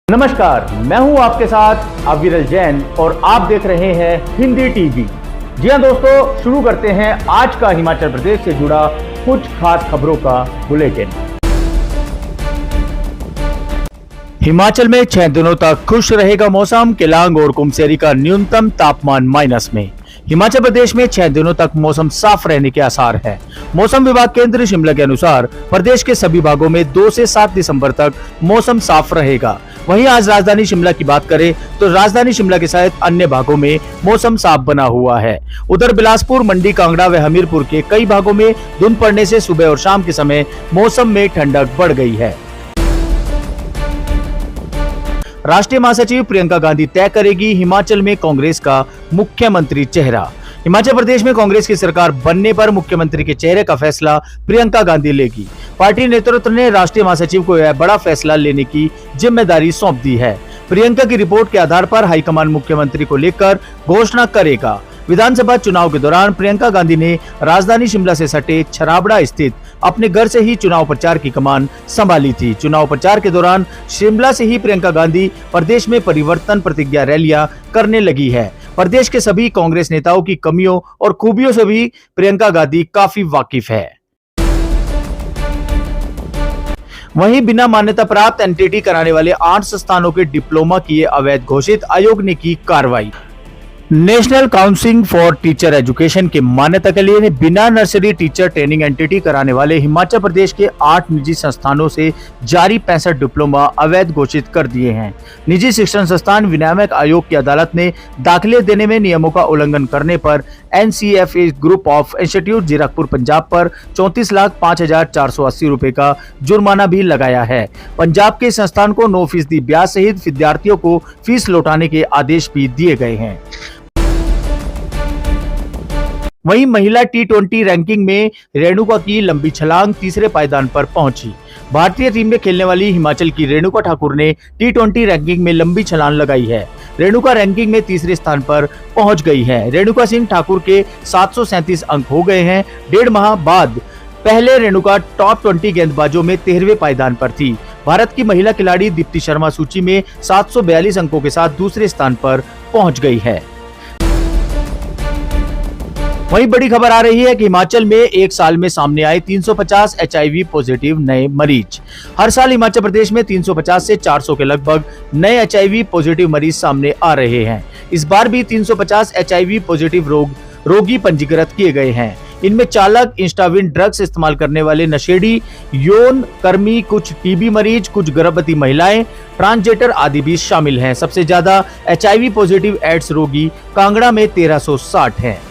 नमस्कार, मैं हूं आपके साथ अविरल जैन और आप देख रहे हैं हिंदी टीवी। जी हां दोस्तों, शुरू करते हैं आज का हिमाचल प्रदेश से जुड़ा कुछ खास खबरों का बुलेटिन। हिमाचल में 6 दिनों तक खुश रहेगा मौसम, केलांग और कुमसेरी का न्यूनतम तापमान माइनस में। हिमाचल प्रदेश में 6 दिनों तक मौसम साफ रहने के आसार है। मौसम विभाग केंद्र शिमला के अनुसार प्रदेश के सभी भागों में 2 से 7 दिसंबर तक मौसम साफ रहेगा। वहीं आज राजधानी शिमला की बात करें तो राजधानी शिमला के सहित अन्य भागों में मौसम साफ बना हुआ है। उधर बिलासपुर, मंडी, कांगड़ा व हमीरपुर के कई भागों में धुंध पड़ने से सुबह और शाम के समय मौसम में ठंडक बढ़ गई है। राष्ट्रीय महासचिव प्रियंका गांधी तय करेगी हिमाचल में कांग्रेस का मुख्यमंत्री चेहरा। हिमाचल प्रदेश में कांग्रेस की सरकार बनने पर मुख्यमंत्री के चेहरे का फैसला प्रियंका गांधी लेगी। पार्टी नेतृत्व ने राष्ट्रीय महासचिव को यह बड़ा फैसला लेने की जिम्मेदारी सौंप दी है। प्रियंका की रिपोर्ट के आधार पर हाईकमान मुख्यमंत्री को लेकर घोषणा करेगा। विधानसभा चुनाव के दौरान प्रियंका गांधी ने राजधानी शिमला से सटे छराबड़ा स्थित अपने घर से ही चुनाव प्रचार की कमान संभाली थी। चुनाव प्रचार के दौरान शिमला से ही प्रियंका गांधी प्रदेश में परिवर्तन प्रतिज्ञा रैलियां करने लगी है। प्रदेश के सभी कांग्रेस नेताओं की कमियों और खूबियों से भी प्रियंका गांधी काफी वाकिफ है। वहीं बिना मान्यता प्राप्त एनटीटी कराने वाले 8 संस्थानों के डिप्लोमा किए अवैध घोषित, आयोग ने की कार्रवाई। National council for teacher education की मान्यता के लिए बिना नर्सरी टीचर ट्रेनिंग एनटीटी कराने वाले हिमाचल प्रदेश के 8 निजी संस्थानों से जारी 65 डिप्लोमा अवैध घोषित कर दिए हैं। निजी शिक्षण संस्थान विनियामक आयोग की अदालत ने दाखिले देने में नियमों का उल्लंघन करने पर NCFA group of institute Zirakpur Punjab पर 34,05,480 रुपए का जुर्माना भी लगाया है। पंजाब के संस्थान को 9% ब्याज सहित विद्यार्थियों को फीस लौटाने के आदेश भी दिए गए हैं। वहीं महिला T20 रैंकिंग में रेणुका की लंबी छलांग तीसरे पायदान पर पहुंची। भारतीय टीम में खेलने वाली हिमाचल की रेणुका ठाकुर ने T20 रैंकिंग में लंबी छलांग लगाई है। रेणुका रैंकिंग में तीसरे स्थान पर पहुंच गई है। रेणुका सिंह ठाकुर के 737 अंक हो गए हैं। 1.5 माह बाद पहले रेणुका टॉप 20 गेंदबाजों में 13वें पायदान पर थी। भारत की महिला खिलाड़ी दीप्ति शर्मा सूची में 742 अंकों के साथ दूसरे स्थान पर पहुंच गई है। वहीं बड़ी खबर आ रही है कि हिमाचल में एक साल में सामने आए 350 HIV पॉजिटिव नए मरीज। हर साल हिमाचल प्रदेश में 350 से 400 के लगभग नए HIV पॉजिटिव मरीज सामने आ रहे हैं। इस बार भी 350 HIV पॉजिटिव रोगी पंजीकृत किए गए हैं। इनमें चालक, इंस्टाविन ड्रग्स इस्तेमाल करने वाले नशेड़ी, यौन कर्मी, कुछ टीबी मरीज, कुछ गर्भवती महिलाएं, ट्रांसजेंडर आदि भी शामिल हैं। सबसे ज्यादा HIV पॉजिटिव एड्स रोगी कांगड़ा में 1360 हैं।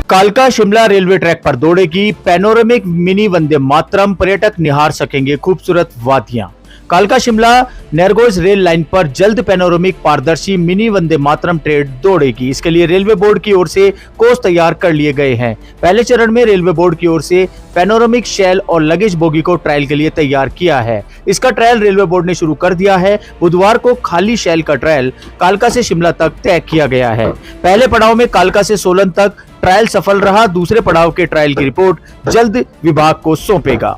कालका शिमला रेलवे ट्रैक पर दौड़ेगी पैनोरेमिक मिनी वंदे मातरम, पर्यटक निहार सकेंगे खूबसूरत वादियां। कालका शिमला नेरगोज रेल लाइन पर जल्द पैनोरेमिक पारदर्शी मिनी वंदे मातरम ट्रेन दौड़ेगी। इसके लिए रेलवे बोर्ड की ओर से कोर्स तैयार कर लिए गए हैं। पहले चरण में रेलवे बोर्ड की ओर से पैनोरेमिक शेल और लगेज बोगी को ट्रायल के लिए तैयार किया है। इसका ट्रायल रेलवे बोर्ड ने शुरू कर दिया है। बुधवार को खाली शेल का ट्रायल कालका से शिमला तक तय किया गया है। पहले पड़ाव में कालका से सोलन तक ट्रायल सफल रहा। दूसरे पड़ाव के ट्रायल की रिपोर्ट जल्द विभाग को सौंपेगा।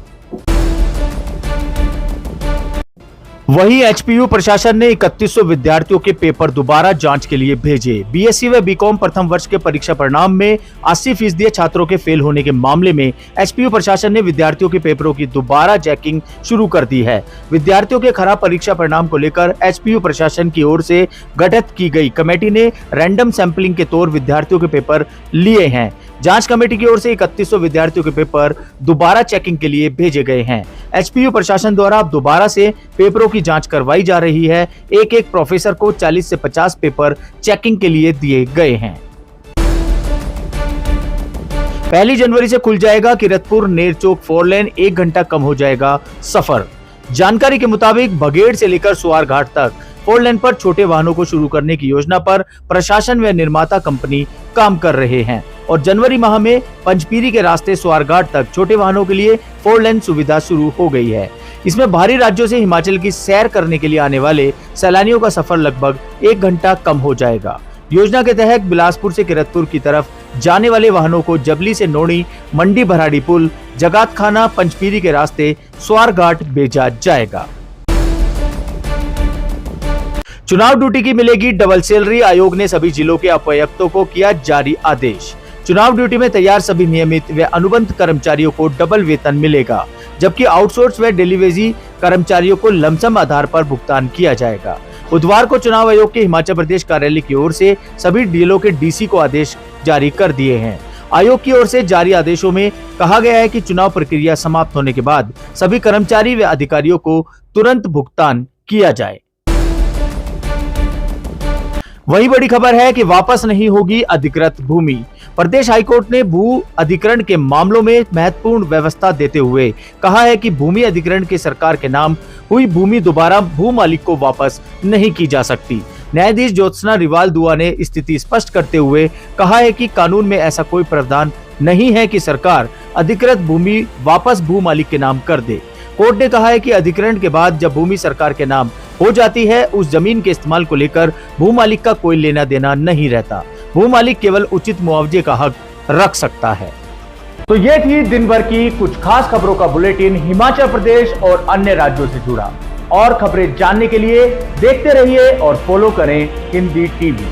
वहीं HPU प्रशासन ने 3100 विद्यार्थियों के पेपर दोबारा जांच के लिए भेजे। BSc व BCom प्रथम वर्ष के परीक्षा परिणाम में 80% छात्रों के फेल होने के मामले में HPU प्रशासन ने विद्यार्थियों के पेपरों की दोबारा चेकिंग शुरू कर दी है। विद्यार्थियों के खराब परीक्षा परिणाम को लेकर HPU प्रशासन की ओर से गठित की गई कमेटी ने रैंडम सैंपलिंग के तौर विद्यार्थियों के पेपर लिए हैं। जांच कमेटी की ओर से 3100 विद्यार्थियों के पेपर दोबारा चेकिंग के लिए भेजे गए हैं। HPU प्रशासन द्वारा अब दोबारा से पेपरों की जांच करवाई जा रही है। एक प्रोफेसर को 40 से 50 पेपर चेकिंग के लिए दिए गए हैं। 1 जनवरी से खुल जाएगा कीरतपुर नेरचौक 4 लेन, 1 घंटा कम हो जाएगा सफर। जानकारी के मुताबिक बगेड़ से लेकर सुआर घाट तक 4 लेन पर छोटे वाहनों को शुरू करने की योजना पर प्रशासन व निर्माता कंपनी काम कर रहे हैं और जनवरी माह में पंचपीरी के रास्ते सुआरघाट तक छोटे वाहनों के लिए 4 लेन सुविधा शुरू हो गई है। इसमें बाहरी राज्यों से हिमाचल की सैर करने के लिए आने वाले सैलानियों का सफर लगभग 1 घंटा कम हो जाएगा। योजना के तहत बिलासपुर से कीरतपुर की तरफ जाने वाले वाहनों को जबली से नोनी, मंडी भराड़ी पुल, जगात खाना, पंचपीरी के रास्ते सुआरघाट भेजा जाएगा। चुनाव ड्यूटी की मिलेगी डबल सैलरी, आयोग ने सभी जिलों के उपायुक्तों को किया जारी आदेश। चुनाव ड्यूटी में तैयार सभी नियमित व अनुबंध कर्मचारियों को डबल वेतन मिलेगा, जबकि आउटसोर्स व डिलीवरी कर्मचारियों को लमसम आधार पर भुगतान किया जाएगा। बुधवार को चुनाव आयोग के हिमाचल प्रदेश कार्यालय की ओर से सभी जिलों के डीसी को आदेश जारी कर दिए हैं। आयोग की ओर से जारी आदेशों में कहा गया है कि चुनाव प्रक्रिया समाप्त होने के बाद सभी कर्मचारी व अधिकारियों को तुरंत भुगतान किया जाए। वही बड़ी खबर है कि वापस नहीं होगी अधिकृत भूमि। प्रदेश हाईकोर्ट ने भू अधिग्रहण के मामलों में महत्वपूर्ण व्यवस्था देते हुए कहा है कि भूमि अधिग्रहण के सरकार के नाम हुई भूमि दोबारा भू मालिक को वापस नहीं की जा सकती। न्यायाधीश ज्योत्सना रिवाल दुआ ने स्थिति स्पष्ट करते हुए कहा है कि कानून में ऐसा कोई प्रावधान नहीं है कि सरकार अधिकृत भूमि वापस भू मालिक के नाम कर दे। कोर्ट ने कहा है कि अधिग्रहण के बाद जब भूमि सरकार के नाम हो जाती है, उस जमीन के इस्तेमाल को लेकर भू मालिक का कोई लेना देना नहीं रहता। भू मालिक केवल उचित मुआवजे का हक रख सकता है। तो ये थी दिन भर की कुछ खास खबरों का बुलेटिन हिमाचल प्रदेश और अन्य राज्यों से जुड़ा। और खबरें जानने के लिए देखते रहिए और फॉलो करें हिंदी टीवी।